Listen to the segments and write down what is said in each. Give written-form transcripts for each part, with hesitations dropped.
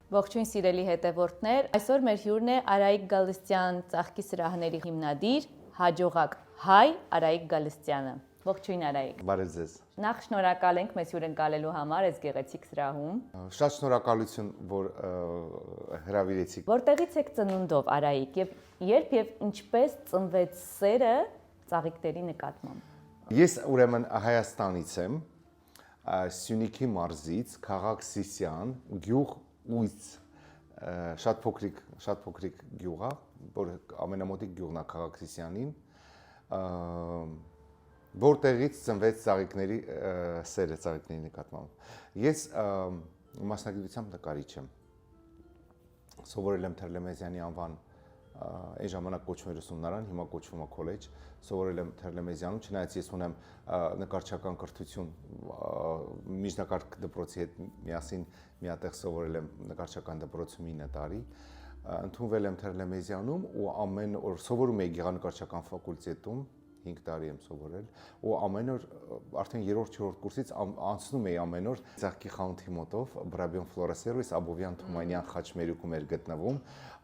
Ողջույն սիրելի հետևորդներ, այսօր մեր հյուրն է Արայիկ Գալստյան ծաղկի սրահների հիմնադիր, հաջողակ հայ Արայիկ Գալստյանը։ Ողջույն Արայիկ։ Բարև ձեզ։ Նախ շնորհակալ ենք մեզ հյուրընկալելու համար այս գեղեցիկ սրահում։ Շատ շնորհակալություն, որ հրավիրեցիք։ Որտեղից եք ծնունդով Արայիկ եւ երբ եւ ինչպես ծնվեց սերը ծաղիկների նկատմամբ։ Ես ուրեմն Հայաստանից եմ, Սյունիքի մարզից, քաղաք Սիսիան, գյուղ Ուից, շատ փոքրիկ գյուղ է, որ ամենամոտիկ գյուղն է քաղաք Սիսիանին, որտեղից ծնվեց ծաղիկների սերը ծաղիկների նկատմամբ։ Ես մասնագիտությամբ նկարիչ եմ, սովորել եմ Թերլեմեզյանի անվան, այն ժամանակ կոչվում էր ուսումնարան, հիմա կոչվում է քոլեջ, սովորել եմ Թերլեմեզյանում, չնայած ես ունեմ նկարչական կրթություն, միջնակարգ դպրոցի հետ միասին միատեղ սովորել եմ նկարչական դպրոցում 9 տարի, ընդունվել եմ Թերլեմեզյանում ու ամեն օր սովորում էի գեղանկարչական ֆակուլտետում, 5 տարի եմ սովորել ու ամեն օր արդեն 3-4 կուրսից անցնում էի ամեն օր Ծաղկի խանութի մոտով Բրաբիոն Ֆլորասերոյս Աբովյան Թումանյան խաչմերուկում էր գտնվում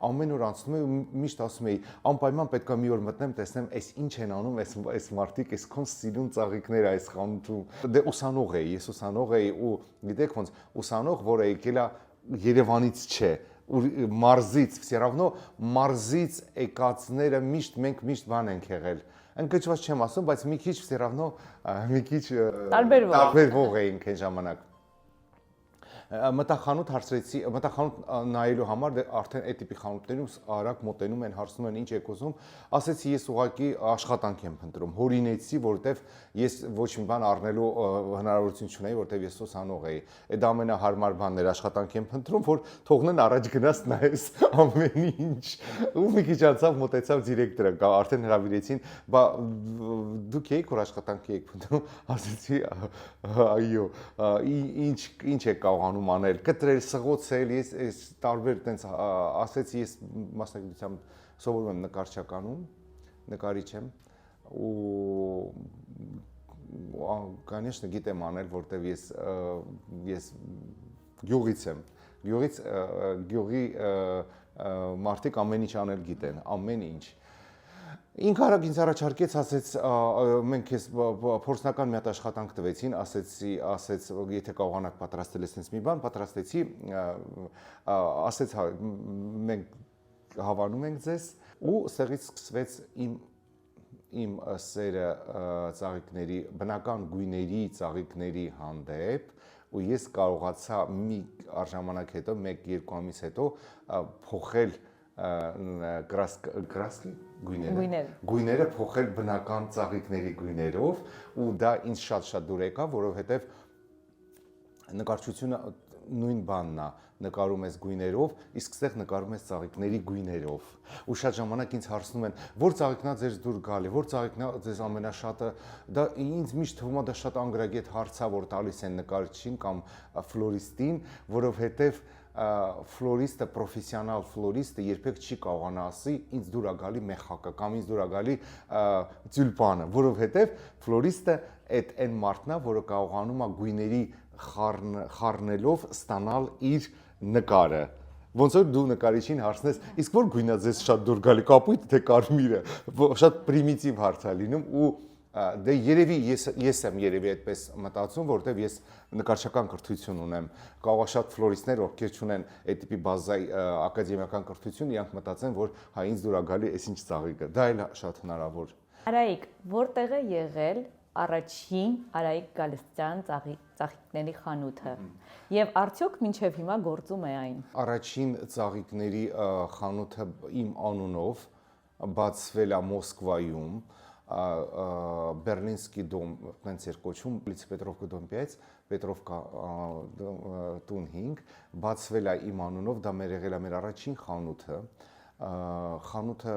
ամեն օր անցնում էի ու միշտ ասում էի անպայման պետք է մի օր մտնեմ տեսնեմ այս ինչ են անում այս մարդիկ այսքան սիրուն ծաղիկներ այս խանութում դե ուսանող էի ես ուսանող էի ու գիտեք ոնց ուսանող որը եկել է Երևանից չէ մարզից все равно մարզից եկածները մենք միշտ բան ենք եղել Ընկճված չեմ ասում, բայց մի քիչ все равно մի քիչ տարբերվող էինք այն ժամանակ։ Մտախանութ հարցրեցի, մտախանութ նայելու համար արդեն այդ տիպի խանութներում արագ մոտենում են, հարցնում են ինչ եք ուզում, ասեցի ես ուղղակի աշխատանք եմ փնտրում, հորինեցի, որովհետև ես ոչ մի բան առնելու հնարավորություն չունեի, որովհետև ես ուսանող էի։ Այդ ամենահարմար բանն էր աշխատանք եմ փնտրում, որ թողնեն առաջ գնաս նայես ամեն ինչ։ Ու մի քիչ անցավ մոտեցավ դիրեկտորը, արդեն հրավիրեցին, բա դուք եք որ աշխատանքի եք փնտրում, ասեցի այո, ինչ եք կարողանում անել, կտրել, սղոցել, ես տարբեր տենց ասեցի, ես մասնագիտությամբ սովորում եմ նկարչականում, նկարիչ եմ ու конечно գիտեմ անել, որտեվ ես գյուղից եմ, գյուղի մարդիկ ամեն ինչ անել գիտեն, ամեն ինչ Ինքը արագ ինձ առաջարկեց, ասեց, մենք քեզ փորձնական մի հատ աշխատանք տվեցին, ասեց, եթե կարողանաք պատրաստել ես մի բան, պատրաստեցի, ասեց, մենք հավանում ենք ձեզ, ու ստեղից սկսվեց իմ սերը ծաղիկների, բնական գույների ծաղիկների հանդեպ, ու ես կարողացա մի ժամանակ հետո, 1-2 ամիս հետո փոխել գույները փոխել բնական ծաղիկների գույներով ու դա ինձ շատ դուր եկավ, որովհետև նկարչությունը նույն բանն է, նկարում ես գույներով, իսկ ստեղ նկարում ես ծաղիկների գույներով։ Ու շատ ժամանակ ինձ հարցնում են, որ ծաղիկն է ձեզ դուր գալի, որ ծաղիկն է ձեզ ամենաշատը, դա ինձ միշտ թվում է դա շատ անգրագետ հարց է, որ տալիս են նկարիչին կամ ֆլորիստին, որովհետև ֆլորիստը, պրոֆեսիոնալ ֆլորիստը երբեք չի կարողանա ասի ինձ դուր է գալի մեխակը կամ ինձ դուր է գալի տյուլպանը, որովհետև ֆլորիստը այն մարդն է, որը կարողանում է գույների խառնելով ստանալ իր նկարը։ Ոնց որ դու նկարիչին հարցնես, իսկ որ գույնա ձեզ շատ դուր գալի, կապույտ թե կարմիրը, շատ պրիմիտիվ հարց է լինում ու դե երևի ես եմ երևի այդպես մտածում, որովհետև ես նկարչական կրթություն ունեմ, կարող է շատ ֆլորիստներ, ովքեր չունեն այդ տիպի բազայի ակադեմիական կրթություն, իրանք մտածեն, որ հա ինձ դուր է գալի այսինչ ծաղիկը, դա էլ շատ հնարավոր։ Արայիկ, որտեղ է եղել առաջին Արայիկ Գալստյան ծաղիկների խանութը եւ արդյոք մինչեւ հիմա գործում է այն։ Առաջին ծաղիկների խանութը իմ անունով բացվել է Մոսկվայում Բերլինский дом, տենց էր կոչվում, улица Петровка дом 5, Պետրովկա տուն 5, բացվել է իմ անունով, դա մեր եղել է մեր առաջին խանութը, խանութը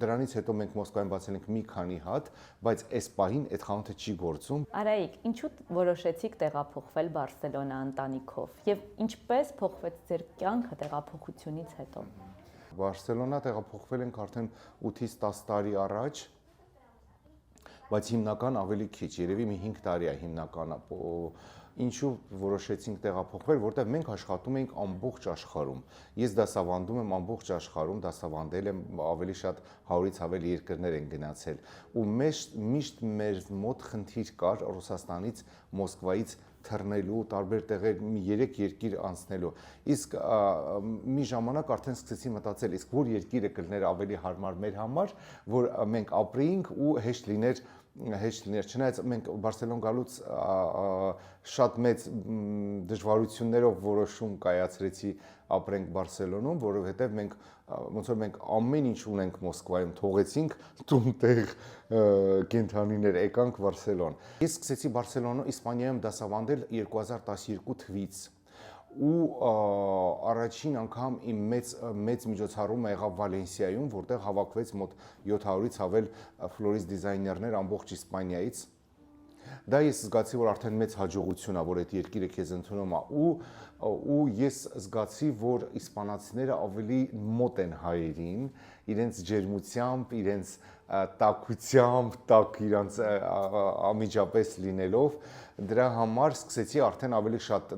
դրանից հետո մենք Մոսկվայում բացել ենք մի քանի հատ, բայց այս պահին այդ խանութը չի գործում։ Արայիկ, ինչու որոշեցիք տեղափոխվել Բարսելոնա ընտանիքով եւ ինչպես փոխվեց ձեր կյանքը տեղափոխությունից հետո։ Բարսելոնա տեղափոխվել ենք արդեն 8-ից 10 տարի առաջ, բայց հիմնական ավելի քիչ, երևի մի 5 տարի է հիմնականը ինչու որոշեցինք տեղափոխվել, որտեղ մենք աշխատում էինք ամբողջ աշխարհում։ Ես դասավանդում եմ ամբողջ աշխարհում, դասավանդել եմ ավելի շատ 100-ից ավել երկրներ են գնացել։ Ու միշտ մեր մոտ խնդիր կար Ռուսաստանից, Մոսկվայից թռնելու, տարբեր տեղեր մի 3 երկիր անցնելու։ Իսկ մի ժամանակ արդեն սկսեցի մտածել, իսկ որ երկիրը կլներ ավելի հարմար մեր համար, որ մենք ապրեինք ու հեշտ լիներ, չնայած մենք Բարսելոն գալուց շատ մեծ դժվարություններով որոշում կայացրեցի ապրենք Բարսելոնում, որովհետև մենք ոնց որ մենք ամեն ինչ ունենք Մոսկվայում, թողեցինք տուն-տեղ կենթանիներ, եկանք Բարսելոն։ Ես սկսեցի Բարսելոնում, Իսպանիայում դասավանդել 2012 թվականից ու առաջին անգամ իմ մեծ միջոցառումը եղավ Վալենսիայում, որտեղ հավաքվեց մոտ 700-ից ավել ֆլորիստ դիզայներներ ամբողջ Իսպանիայից։ Դա ես զգացի, որ արդեն մեծ հաջողություն է, որ այդ երկիրը քեզ ընդունում է ու ես զգացի, որ իսպանացիները ավելի մոտ են հայերին, իրենց ջերմությամբ, իրենց տաքությամբ, տաք իրանց ամիջապես լինելով, դրա համար սկսեցի արդեն ավելի շատ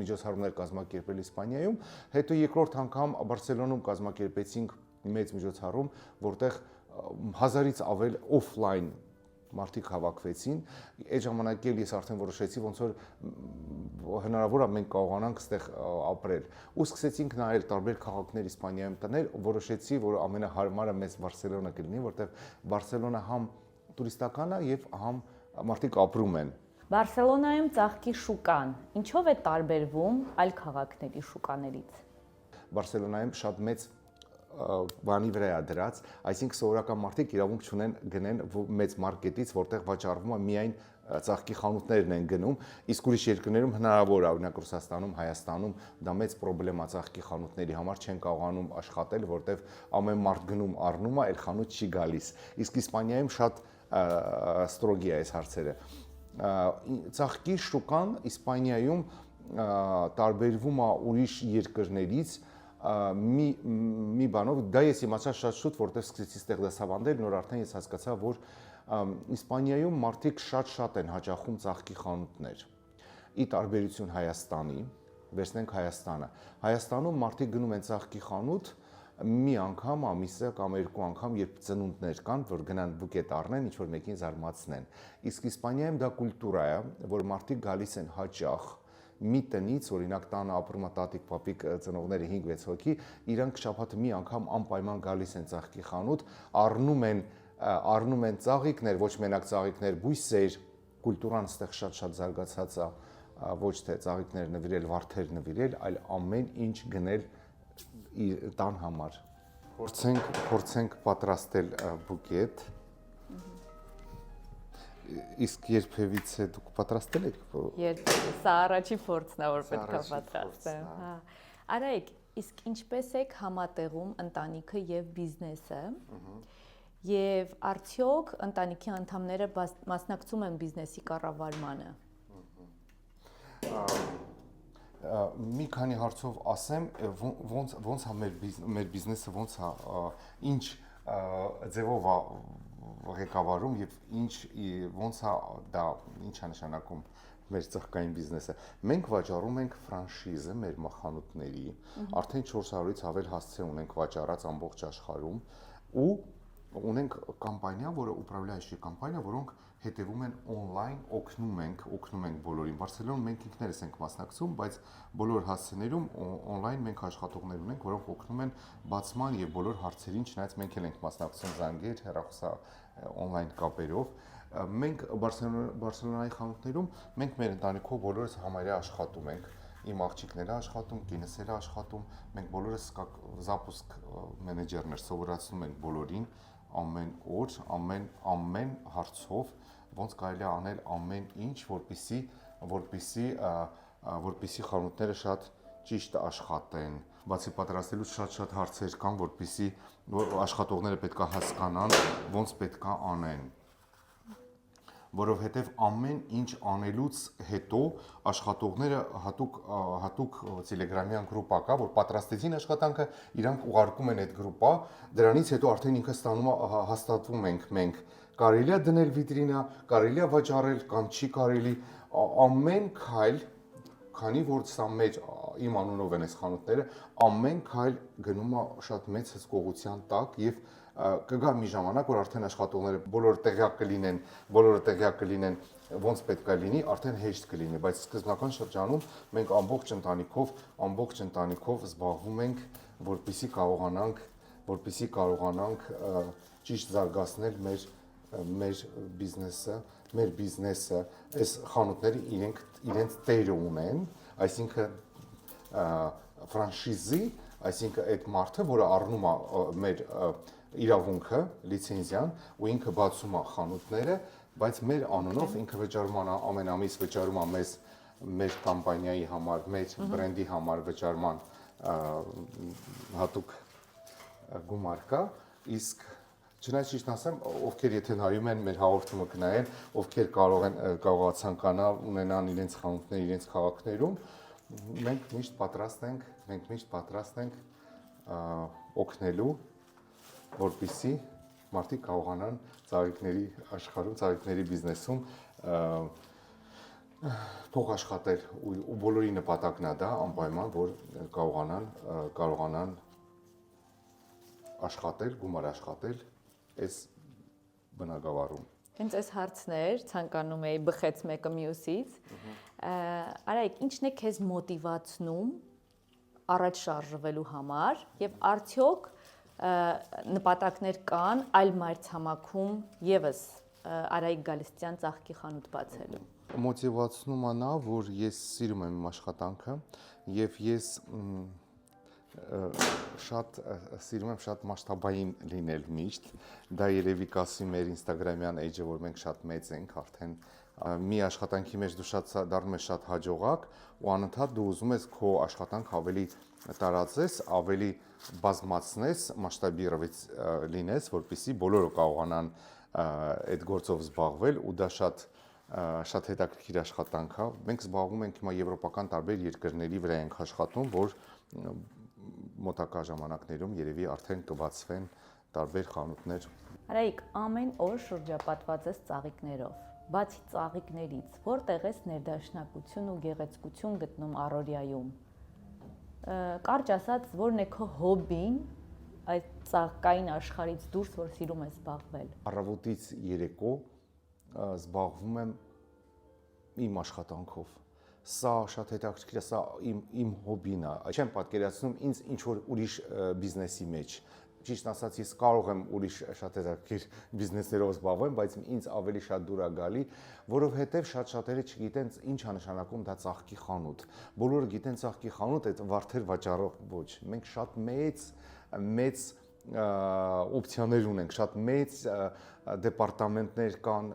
միջոցառումներ կազմակերպել Իսպանիայում, հետո երկրորդ անգամ Բարսելոնում կազմակերպեցինք մեծ միջոցառում, որտեղ 1000-ից ավել օֆլայն մարդիկ հավաքվեցին, այդ ժամանակ էլ ես արդեն որոշեցի, ոնց որ հնարավոր է մենք կարողանանք այստեղ ապրել։ Ու սկսեցինք նայել տարբեր քաղաքներ Իսպանիայում տներ, որոշեցի, որ ամենահարմարը մեծ Բարսելոնը կլինի, որտեղ Բարսելոնը համ տուրիստական է եւ համ մարդիկ ապրում են։ Բարսելոնայում ծաղկի շուկան ինչով է տարբերվում այլ քաղաքների շուկաներից։ Բարսելոնայում շատ մեծ բանի վրա է դրած, այսինքն սովորական մարդիկ իրավունք չունեն գնեն մեծ մարքետից, որտեղ վաճառվում է միայն ծաղկի խանութներն են գնում, իսկ ուրիշ երկրներում հնարավոր է, օրինակ Ռուսաստանում, Հայաստանում դա մեծ խնդրեմ է ծաղկի խանութների համար, չեն կարողանում աշխատել, որտեղ ամեն մարդ գնում առնում է, այլ խանութ չի գալիս։ Իսկ Իսպանիայում շատ ստրոգի է այս հարցերը։ Ծաղկի շուկան Իսպանիայում տարբերվում է ուրիշ երկրներից մի բանով, դա ես իմացա շատ շուտ, որտեղ սկսեցի ստեղ դասավանդել, նոր արդեն ես հասկացա, որ Իսպանիայում մարդիկ շատ են հաճախում ծաղկի խանութներ։ Ի տարբերություն Հայաստանի, վերցնենք Հայաստանը։ Հայաստանում մարդիկ գնում են ծաղկի խանութ մի անգամ ամիսը կամ 2 անգամ, երբ ծնունդներ կան, որ գնան բուկետ առնեն, ինչ որ մեկին զարմացնեն։ Իսկ Իսպանիայում դա կուլտուրա է, որ մարդիկ գալիս են հաճախ մի տնից, օրինակ տանը ապրում է տատիկ, պապիկ, ծնողները 5-6 հոգի, իրանք շաբաթը մի անգամ անպայման գալիս են ծաղկի խանութ, առնում են ծաղիկներ, ոչ մենակ ծաղիկներ, բույսեր, կուլտուրան այստեղ շատ զարգացած է, ոչ թե ծաղիկներ նվիրել, վարդեր նվիրել, այլ ամեն ինչ գնել տան համար։ Փորձենք պատրաստել բուկետ։ Իսկ երբևիցե դուք պատրաստել եք։ Սա առաջին փորձն է, որ պետք է պատրաստեմ, հա։ Արայք, իսկ ինչպես եք համատեղում ընտանիքը եւ բիզնեսը։ Եվ արդյոք ընտանիքի անդամները մասնակցում են բիզնեսի կառավարմանը։ Մի քանի հարցով ասեմ, ոնց է մեր բիզնեսը, ոնց է, ինչ ձևով է ղեկավարում եւ ոնց է դա ինչ է նշանակում մեր ծաղկային բիզնեսը։ Մենք վաճառում ենք ֆրանշիզը մեր խանութների, արդեն 400-ից ավել հասցե ունենք վաճառած ամբողջ աշխարհում ու ունենք կամպանիա, որը ուպրավլյաющая կամպանիա, որոնք հետևում են on-line, օգնում ենք բոլորին։ Բարսելոնում մենք ինքներս ենք մասնակցում, բայց բոլոր հասցեներում on-line մենք աշխատողներ ունենք, որոնք օգնում են բացման եւ բոլոր հարցերին, չնայած մենք էլ ենք մասնակցում զանգեր, հեռախոսա on-line կապերով։ Մենք Բարսելոնայի խանութներում մենք մեր ընտանիքով բոլորս համարյա աշխատում ենք։ Իմ աղջիկները աշխատում, կինս էլ աշխատում, մենք բոլորս զապուսկ մենեջերներ սովորացնում ենք բոլորին ամեն օր, ամեն հարցով, ոնց կարելի է անել ամեն ինչ, որպեսզի խանութները շատ ճիշտ աշխատեն։ Բացի պատրաստելուց շատ հարցեր կան, որպեսզի աշխատողները պետք է հասկանան, ոնց պետք է անեն։ Որովհետև ամեն ինչ անելուց հետո աշխատողները հատուկ Telegram-յան գրուպա կա, որ պատրաստեցին աշխատանքը, իրանք ուղարկում են այդ գրուպա, դրանից հետո արդեն ինքը ստանում հաստատվում ենք մենք կարելի է դնել վիտրինա, կարելի է վաճառել կամ չի կարելի, ամեն քայլ, քանի որ սա մեր իմ անունով են այս խանութները, ամեն քայլ գնում է շատ մեծ հսկողության տակ եւ կգա մի ժամանակ, որ արդեն աշխատողները բոլորը տեղյակ կլինեն, ոնց պետք է լինի, արդեն հեշտ կլինի, բայց սկզբնական շրջանում մենք ամբողջ ընտանիքով զբաղվում ենք, որպեսզի կարողանանք ճիշտ զարգացնել մեր բիզնեսը, այս խանութները իրենց տերը ունեն, այսինքն ֆրանշիզի, այսինքն այդ մարդը, որը առնում է մեր իրավունքը, լիցենզիան ու ինքը բացում է խանութները, բայց մեր անունով ինքը վճարում է ամեն ամիս վճարում է մեր կամպանիայի համար, մեր բրենդի համար վճարման հատուկ գումար կա, իսկ չնայած ճիշտ ասեմ, ովքեր եթե նայում են մեր հաղորդումը կնայեն, ովքեր կարող ցանկանալ ունենան իրենց խանութներ իրենց քաղաքներում, մենք միշտ պատրաստ ենք օգնելու, որպեսզի մարդիկ կարողանան ծաղիկների աշխարհում, ծաղիկների բիզնեսում փող աշխատել ու բոլորի նպատակն է դա անպայման, որ կարողանան աշխատել, գումար աշխատել այս բնագավառում։ Հենց այս հարցներ ցանկանում էի բխեց մեկը մյուսից։ Արայք, ինչն է քեզ մոտիվացնում առաջ շարժվելու համար եւ արդյոք նպատակներ կան այլ մայրցամաքում եւս Արայիկ Գալստյան ծաղկի խանութ բացելու։ Մոտիվացնում է նա, որ ես սիրում եմ իմ աշխատանքը եւ ես սիրում եմ շատ մասշտաբային լինել միշտ, դա երևի կասի մեր ինստագրամյան էջը, որ մենք շատ մեծ ենք արդեն, մի աշխատանքի մեջ դու դառնում ես շատ հաջողակ ու անընդհատ դու ուզում ես քո աշխատանք ավելի տարածես, ավելի բազմացնես, մասշտաբիռվից լինես, որպեսզի բոլորը կարողանան այդ գործով զբաղվել ու դա շատ հետաքրքիր աշխատանք է։ Մենք զբաղվում ենք հիմա եվրոպական տարբեր երկրների վրա ենք աշխատում, որ մոտակա ժամանակներում երևի արդեն կբացվեն տարբեր խանութներ։ Արայիկ, ամեն օր շրջապատված ես ծաղիկներով։ Բացի ծաղիկներից, որտեղ ես ներդաշնակություն ու գեղեցկություն գտնում առօրյայում։ Կարճ ասած, որն է քո հոբին այդ ծաղկային աշխարհից դուրս, որ սիրում ես զբաղվել։ Առավոտից երեկո զբաղվում եմ իմ աշխատանքով։ Սա շատ հետաքրքիր է, սա իմ հոբին է։ Չեմ պատկերացնում ինձ ինչ որ ուրիշ բիզնեսի մեջ։ Ճիշտ ասած, ես կարող եմ ուրիշ շատ հետաքրքիր բիզնեսներով զբաղվել, բայց ինձ ավելի շատ դուր է գալի, որովհետև շատ-շատերը չգիտեն ինչ է նշանակում դա ծաղկի խանութ։ Բոլորը գիտեն ծաղկի խանութ, այդ վարդեր վաճառող ոչ։ Մենք շատ մեծ օպցիաներ ունենք, շատ մեծ դեպարտամենտներ կան,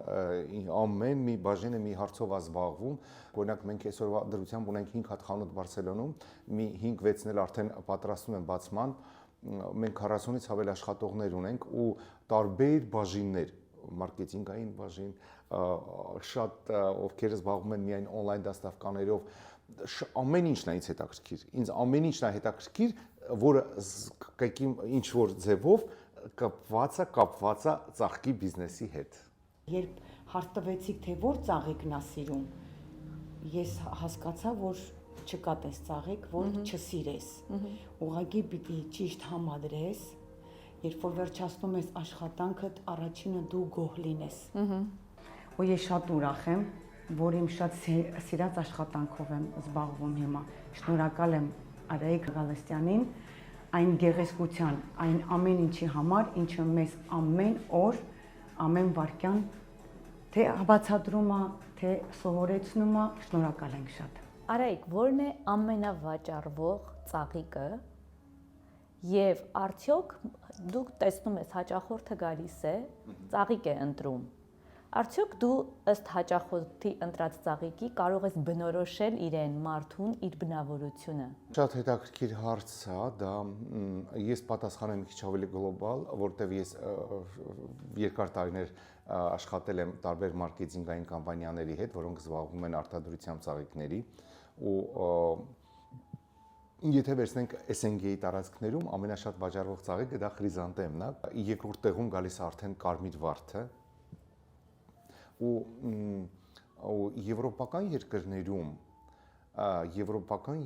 ամեն մի բաժինը մի հարցով է զբաղվում։ Օրինակ մենք այսօրվա դրությամբ ունենք 5 հատ խանութ Բարսելոնում, մի 5-6-ն էլ արդեն պատրաստում են բացման։ Մենք 40-ից ավել աշխատողներ ունենք ու տարբեր բաժիններ, մարքեթինգային բաժին, շատ ովքեր զբաղվում են միայն on-line դաստավկաներով, ամեն ինչն է ինձ հետաքրքիր։ Ինձ ամեն ինչն է հետաքրքիր, որը ինչ որ ձևով կապված է ծաղկի բիզնեսի հետ։ Երբ հարց տվեցիք, թե որ ծաղիկն է սիրում, ես հասկացա, որ չկա տես ծաղիկ, որ չսիրես։ Ուղղակի պիտի ճիշտ համադրես, երբ որ վերջացնում ես աշխատանքդ, առաջինը դու գոհ լինես։ Ու ես շատ ուրախ եմ, որ իմ շատ սիրած աշխատանքով եմ զբաղվում հիմա։ Շնորհակալ եմ Արայիկ Գալստյանին այն գեղեցկության, այն ամեն ինչի համար, ինչը մեզ ամեն օր, ամեն վայրկյան թե բացատրում է, թե սովորեցնում է, շնորհակալ ենք շատ։ Արայիկ, որն է ամենավաճառվող ծաղիկը եւ արդյոք դուք տեսնում ես հաճախորդը գալիս է, ծաղիկ է ընտրում։ Արդյոք դու ըստ հաճախորդի ընտրած ծաղիկի կարող ես բնորոշել իրեն մարդուն իր բնավորությունը։ Շատ հետաքրքիր հարց է դա, ես պատասխանեմ մի քիչ ավելի գլոբալ, որտեղ ես երկար տարիներ աշխատել եմ տարբեր մարքեթինգային կամպանիաների հետ, որոնք զբաղվում են արտադրությամբ ծաղիկների ու եթե վերցնենք SNG-ի տարածքներում ամենաշատ վաճառվող ծաղիկը դա խրիզանտեմն է, երկրորդ տեղում գալիս է արդեն կարմիր վարդը, ու եվրոպական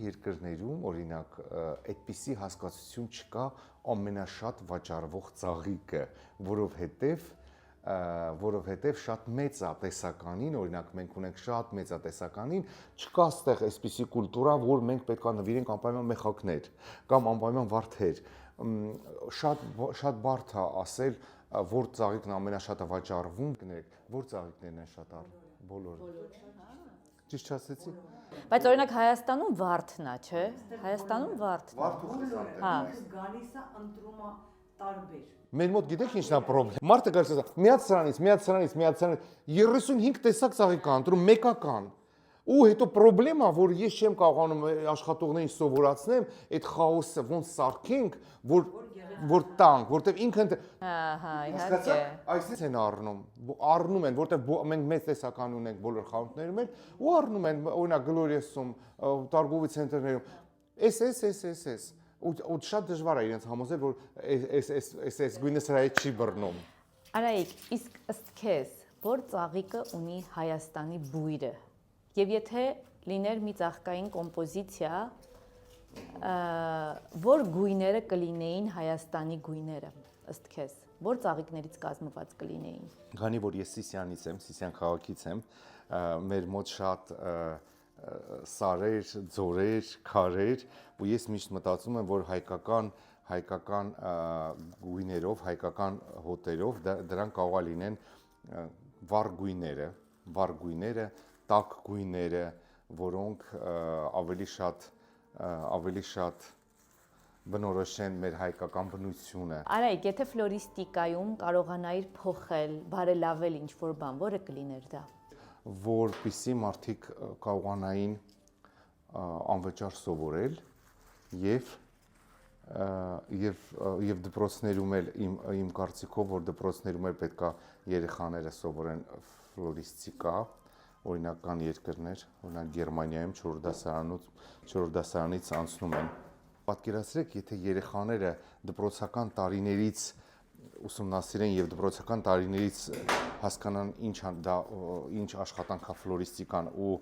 երկրներում օրինակ այդպիսի հասկացություն չկա ամենաշատ վաճառվող ծաղիկը, որովհետև շատ մեծ է տեսականին, օրինակ մենք ունենք շատ մեծ է տեսականին, չկա այստեղ այսպիսի կուլտուրա, որ մենք պետք է նվիրենք անպայման մեխակներ կամ անպայման վարդեր։ Շատ բարդ է ասել, որ ծաղիկն ամենաշատը վաճառվում, որ ծաղիկներն են շատ բոլորը։ Ճիշտ չասեցի։ Բայց օրինակ Հայաստանում վարդն է, չէ՞։ Հայաստանում վարդն է։ Հա։ Գալիս է ընտրում է տարբեր։ Մեր մոտ գիտեք ինչն է խնդրեմ։ Մարդը գալիս է, միած սրանից 35 տեսակ ծաղիկ կա, ընտրում մեկական։ Ու հետո խնդրեմա, որ ես չեմ կարողանում աշխատողներին սովորացնեմ, այդ խաոսը ոնց սարքենք, որ տանք, որտեվ ինքը Ահա, իհարկե։ Այսպես են առնում են, որտեվ մենք մեծ տեսական ունենք բոլոր խանութներում են, ու առնում են, օրինակ Գլորիեսում, Տարգովի ցենտրներում, էս ու շատ դժվար է իրենց համոզել, որ այս գույնը սրա հետ չի բռնում։ Արայիկ, իսկ ըստ քեզ, որ ծաղիկը ունի Հայաստանի բույրը, եւ եթե լիներ մի ծաղկային կոմպոզիցիա, որ գույները կլինեին Հայաստանի գույները, ըստ քեզ, որ ծաղիկներից կազմված կլինեին։ Քանի որ ես Սիսիանից եմ, Սիսիան քաղաքից եմ, մեր մոտ շատ սարեր, ձորեր, քարեր, ու ես միշտ մտածում եմ, որ հայկական գույներով, հայկական հոտերով դրանք կարող է լինեն վառ գույները, տաք գույները, որոնք ավելի շատ բնորոշեն մեր հայկական բնությունը։ Արայիկ, եթե ֆլորիստիկայում կարողանայիր փոխել, բարելավել ինչ-որ բան, որը կլիներ դա։ Որպեսզի մարդիկ կարողանային անվճար սովորել եւ դպրոցներում էլ իմ կարծիքով, որ դպրոցներում էլ պետքա երեխաները սովորեն ֆլորիստիկա, օրինակ կան երկրներ, օրինակ Գերմանիայում 4 դասարանից անցնում են։ Պատկերացրեք, եթե երեխաները դպրոցական տարիներից ուսումնասիրեն եւ դպրոցական տարիներից հասկանան ինչ աշխատանք է ֆլորիստիկան ու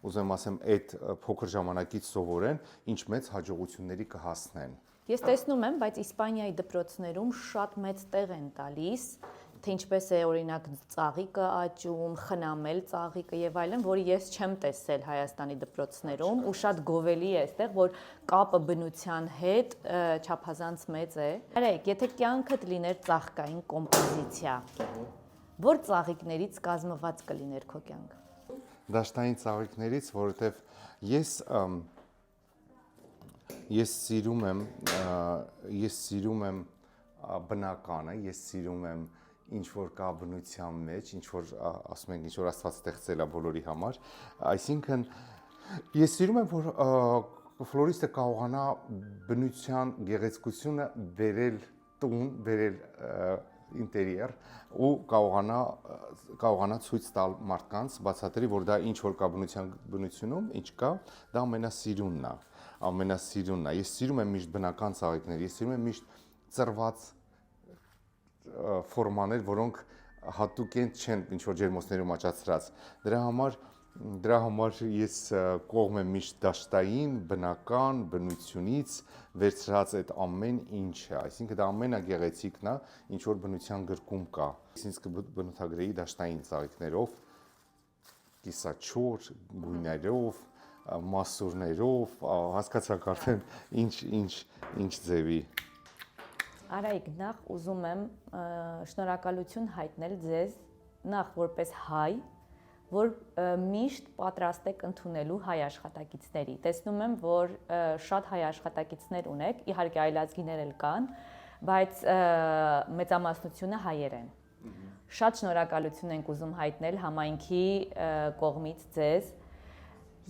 ուզեմ ասեմ այդ փոքր ժամանակից սովորեն, ինչ մեծ հաջողությունների կհասնեն։ Ես տեսնում եմ, բայց Իսպանիայի դպրոցներում շատ մեծ տեղ են տալիս, թե ինչպես է օրինակ ծաղիկը աճում, խնամել ծաղիկը եւ այլն, որը ես չեմ տեսել Հայաստանի դպրոցներում ու շատ գովելի է այստեղ, որ կապը բնության հետ չափազանց մեծ է։ Արեք, եթե կյանքդ լիներ ծաղկային կոմպոզիցիա, որ ծաղիկներից կազմված կլիներ քո կյանքը։ Դաշտային ծաղիկներից, որովհետեւ ես սիրում եմ բնականը, ես սիրում եմ ինչ որ կա բնության մեջ, ինչ որ ասում ենք, ինչ որ Աստված ստեղծել է բոլորի համար, այսինքն ես սիրում եմ, որ ֆլորիստը կարողանա բնության գեղեցկությունը բերել տուն, բերել ինտերիեր ու կարողանա ցույց տալ մարդկանց, բացատրի, որ դա ինչ որ կա բնությունում, ինչ կա, դա ամենասիրունն է։ Ես սիրում եմ միշտ բնական ծաղիկներ, ես սիրում եմ միշտ ծրված ֆորմաներ, որոնք հատուկենտ չեն ինչ որ ջերմոցներում աճացրած։ Դրա համար ես կողմ եմ միշտ դաշտային, բնական, բնությունից վերցրած այդ ամեն ինչը, այսինքն դա ամենագեղեցիկն է, ինչ որ բնության գրկում կա։ Ես ինձ կբնութագրեի դաշտային ծաղիկներով, կիսաչոր գույներով, մասուրներով, հասկացաք արդեն ինչ ձևի։ Արայիկ, նախ ուզում եմ շնորհակալություն հայտնել ձեզ, նախ որպես հայ, որ միշտ պատրաստ եք ընդունելու հայ աշխատակիցների։ Տեսնում եմ, որ շատ հայ աշխատակիցներ ունեք, իհարկե այլազգիներ էլ կան, բայց մեծամասնությունը հայեր են։ Շատ շնորհակալություն ենք ուզում հայտնել համայնքի կողմից ձեզ։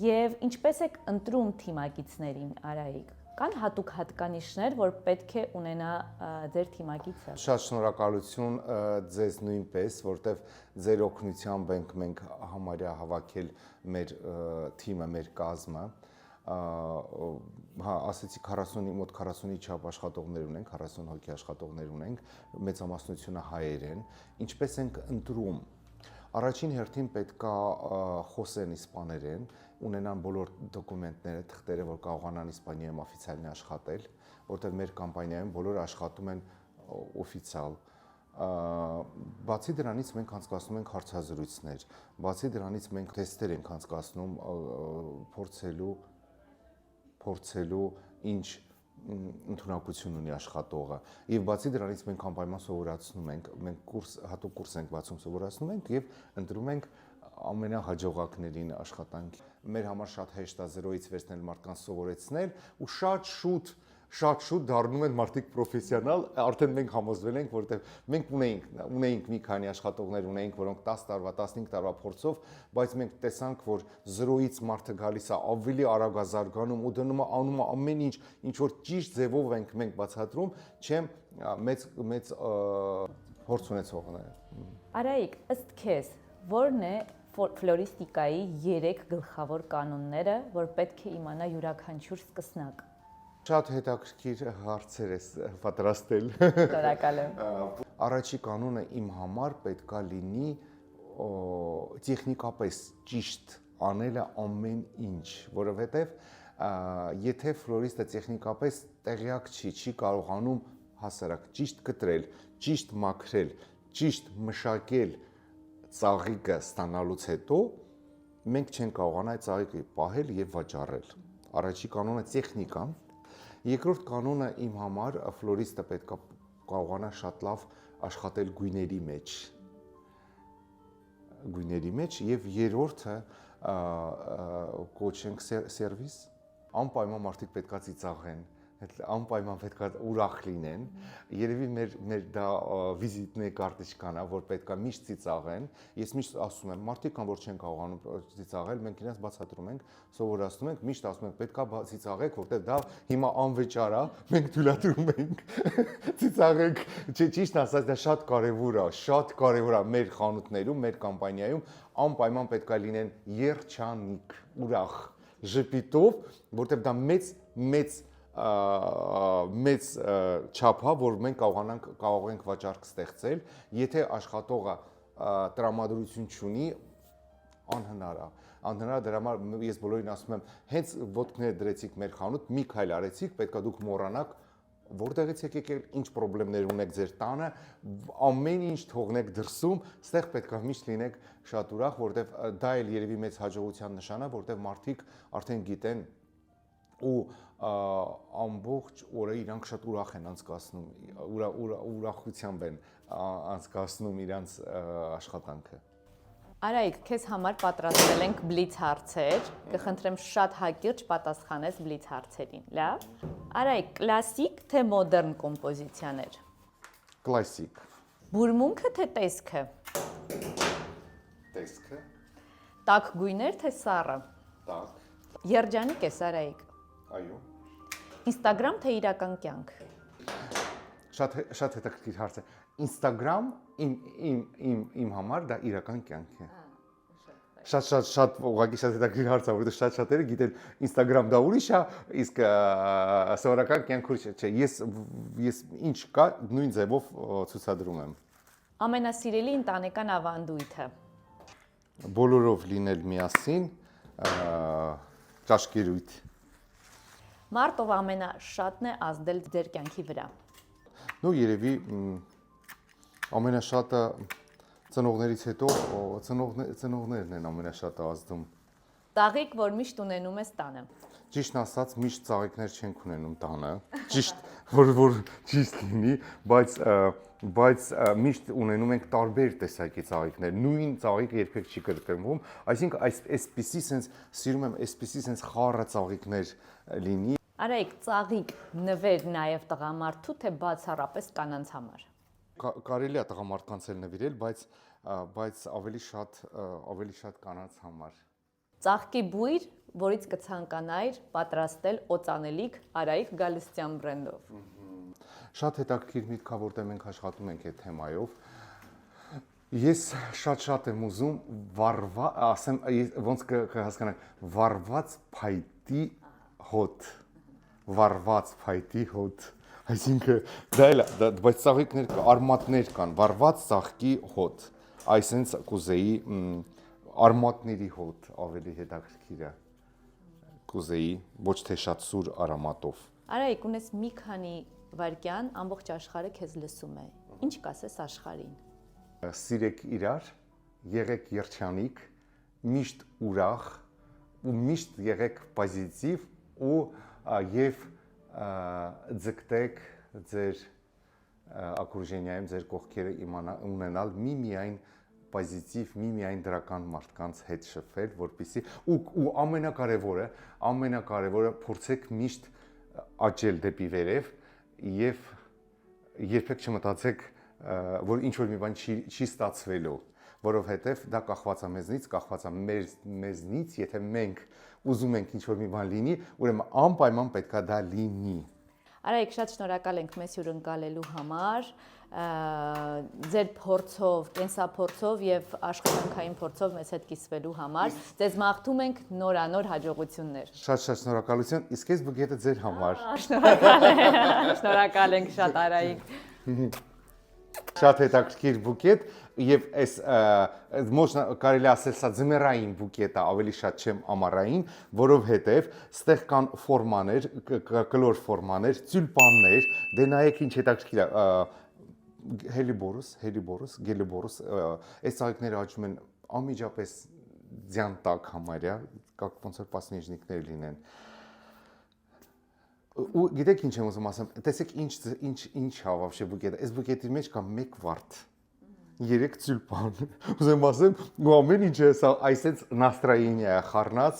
Եվ ինչպես եք ընտրում թիմակիցներին, Արայիկ։ Կան հատուկ հատկանիշներ, որ պետք է ունենա ձեր թիմակիցը։ Շատ շնորհակալություն ձեզ նույնպես, որտեվ ձեր օգնությամբ ենք մենք համարյա հավաքել մեր թիմը, մեր կազմը։ Հա, ասեցի 40-ի մոտ 40-ի չափ աշխատողներ ունենք, 40 հոգի աշխատողներ ունենք, մեծամասնությունը հայեր են։ Ինչպես ենք ընտրում։ Առաջին հերթին պետք է խոսեն իսպաներեն, ունենան բոլոր դոկումենտները, թղթերը, որ կարողանան իսպաներեն օֆիցիալն աշխատել, որտեղ մեր կամպանիայում բոլորը աշխատում են օֆիցիալ։ Բացի դրանից մենք անցկացնում ենք հարցազրույցներ, բացի դրանից մենք թեստեր ենք անցկացնում փորձելու ինչ ընդունակություն ունի աշխատողը։ Եվ բացի դրանից մենք անպայման սովորացնում ենք, մենք հատուկ կուրս ենք բացում, սովորացնում ենք եւ ընտրում ենք ամենահաջողակներին աշխատանքի։ Մեր համար շատ հեշտ է 0-ից վերցնել մարդկանց սովորեցնել ու շատ շուտ դառնում են մարդիկ պրոֆեսիոնալ, արդեն մենք համոզվել ենք, որովհետև մենք ունեինք մի քանի աշխատողներ ունեինք, որոնք 10 տարվա, 15 տարվա փորձով, բայց մենք տեսանք, որ 0-ից մարդը գալիս է ավելի արագ զարգանում ու դնում է անում է ամեն ինչ որ ճիշտ ձևով մենք բացատրում, չեմ մեծ փորձ ունեցողները։ Արայիկ, ըստ քեզ, ո՞րն է ֆլորիստիկայի 3 գլխավոր կանոնները, որ պետք է իմանա յուրաքանչյուր սկսնակ։ Շատ հետաքրքիր հարցեր ես պատրաստել։ Շնորհակալ եմ։ Առաջի կանոնը իմ համար պետքա լինի տեխնիկապես ճիշտ անելը ամեն ինչ, որովհետև եթե ֆլորիստը տեխնիկապես տեղյակ չի կարողանում հասարակ ճիշտ կտրել, ճիշտ մաքրել, ճիշտ մշակել ծաղիկը ստանալուց հետո մենք չենք կարողանա այդ ծաղիկը պահել եւ վաճառել։ Առաջի կանոնը տեխնիկան։ Երկրորդ կանոնը իմ համար ֆլորիստը պետք է կարողանա շատ լավ աշխատել գույների մեջ եւ երրորդը կոչենք սերվիս, անպայման մարդիկ պետք է ծիծաղեն, անպայման պետք է ուրախ լինեն, երևի մեր դա վիզիտնե կարտիչկան է, որ պետք է միշտ ծիծաղեն, ես միշտ ասում եմ, մարդիկ կան, որ չեն կարողանում ծիծաղել, մենք իրենց բացատրում ենք, սովորացնում ենք, միշտ ասում ենք, պետք է ծիծաղեք, որտեղ դա հիմա անվճար է, մենք թույլատրում ենք ծիծաղեք, ճիշտ ասած դա շատ կարևոր է մեր խանութներում, մեր կամպանիայում, անպայման պետք է լինեն երջանիկ, ուրախ, ժպիտով, որտեղ դա մեծ չափ է, որ մենք կարող ենք վաճառք ստեղծել, եթե աշխատողը տրամադրություն չունի, անհնար է, դրա համար ես բոլորին ասում եմ, հենց ոտքները դրեցիք մեր խանութ, մի քայլ արեցիք, պետք է դուք մոռանաք, որտեղից եք եկել, ինչ խնդիրներ ունեք ձեր տանը, ամեն ինչ թողնեք դրսում, ստեղ պետք է միշտ լինեք շատ ուրախ, որտեղ դա էլ երևի մեծ հաջողության նշան է, որտեղ մարդիկ արդեն գիտեն ու ամբողջ օրը իրանք շատ ուրախ են անցկացնում, ուրախությամբ են անցկացնում իրանց աշխատանքը։ Արայիկ, քեզ համար պատրաստել ենք բլից հարցեր, կխնդրեմ շատ հակիրճ պատասխանես բլից հարցերին, լավ։ Արայիկ, կլասիկ թե մոդեռն կոմպոզիցիաներ։ Կլասիկ։ Բուրմունքը թե տեսքը։ Տեսքը։ Տաք գույներ թե սառը։ Տաք։ Երջանիկ ես, Արայիկ։ Այո։ Ինստագրամ թե իրական կյանք։ Շատ հետաքրքիր հարց է։ Ինստագրամ իմ համար դա իրական կյանք է։ Շատ ուղղակի շատ հետաքրքիր հարց է, որովհետև շատերը գիտեն Instagram դա ուրիշ է, իսկ սովորական կյանք ուրիշ չէ։ Ես ինչ կա նույն ձևով ցուցադրում եմ։ Ամենասիրելի ընտանեկան ավանդույթը։ Բոլորով լինել միասին, ճաշկերույթ։ Մարդ, ով ամենաշատն է ազդել ձեր կյանքի վրա։ Ну, երևի ամենաշատը ծնողներից հետո ծնողներն են ամենաշատը ազդում։ Ծաղիկ, որ միշտ ունենում ես տանը։ Ճիշտն ասած, միշտ ծաղիկներ չենք ունենում տանը։ Ճիշտ, որ ճիշտ լինի, բայց միշտ ունենում ենք տարբեր տեսակի ծաղիկներ։ Նույն ծաղիկը երբեք չի կրկնվում, այսինքն այսպիսի sense սիրում եմ այսպիսի sense խառը ծաղիկներ լինի։ Արայիկ, ծաղիկ նվեր նաև տղամարդու թե բացառապես կանանց համար։ Կարելի է տղամարդկանց էլ նվիրել, բայց ավելի շատ կանանց համար։ Ծաղկի բույր, որից կցանկանայր պատրաստել օծանելիք Արայիկ Գալստյան բրենդով։ Շատ հետաքրքիր միտք է, որտեղ մենք աշխատում ենք այդ թեմայով։ Ես շատ եմ ուզում ասեմ, ոնց կհասկանաք, վառված փայտի հոտ, այսինքն դա էլ է, բայց ծաղիկներ կան, արմատներ կան, վառված ծաղկի հոտ, այսինց կուզեի արմատների հոտ ավելի հետաքրքիր է կուզեի ոչ թե շատ սուր արամատով։ Արայիկ, ունես մի քանի վայրկյան, ամբողջ աշխարհը քեզ լսում է։ Ինչ կասես աշխարհին։ Սիրեք իրար, եղեք երջանիկ, միշտ ուրախ ու միշտ եղեք պոզիտիվ եւ ձգտեք ձեր ակուրժենիայում ձեր կողքերը ունենալ միայն պոզիտիվ, միայն դրական մարդկանց հետ շփվել, որպեսզի ու ամենակարևորը փորձեք միշտ աճել դեպի վերև եւ երբեք չմտածեք, որ ինչ որ մի բան չի ստացվելու, որովհետեւ դա կախված է մեզնից, կախված է մեզնից, եթե մենք ուզում ենք ինչ որ մի բան լինի, ուրեմն անպայման պետքա դա լինի։ Արայիկ, շատ շնորհակալ ենք մեզ հյուրընկալելու համար, ձեր փորձով, կենսափորձով եւ աշխատանքային փորձով մեզ հետ կիսվելու համար։ Ձեզ մաղթում ենք նորանոր հաջողություններ։ Շատ շնորհակալություն, իսկ այս բուկետը ձեր համար։ Շնորհակալ ենք շատ, Արայիկ։ Շատ հետաքրքիր բուկետ եւ այս մոտ կարելի ասել սա ձմեռային բուկետ է, ավելի շատ չեմ ամառային, որովհետեւ ստեղ կան ֆորմաներ, կլոր ֆորմաներ, տյուլպաններ, դե նայեք ինչ հետաքրքիր է, հելիբորուս, այս ծաղիկները աճում են անմիջապես ձյան տակ համարյա, ոնց որ պասնիժնիկներ լինեն։ Ու գիտեք ինչ եմ ուզում ասեմ, տեսեք ինչ է вообще բուկետը։ Այս բուկետի մեջ կա մեկ վարդ, 3 տյուլպան։ Ուզեմ ասեմ, ու ամեն ինչ է սա այսպես նաստրայինիա է խառնած։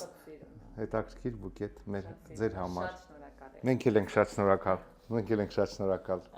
Հետաքրքիր բուկետ ձեր համար։ Մենք էլ ենք շատ շնորհակալ։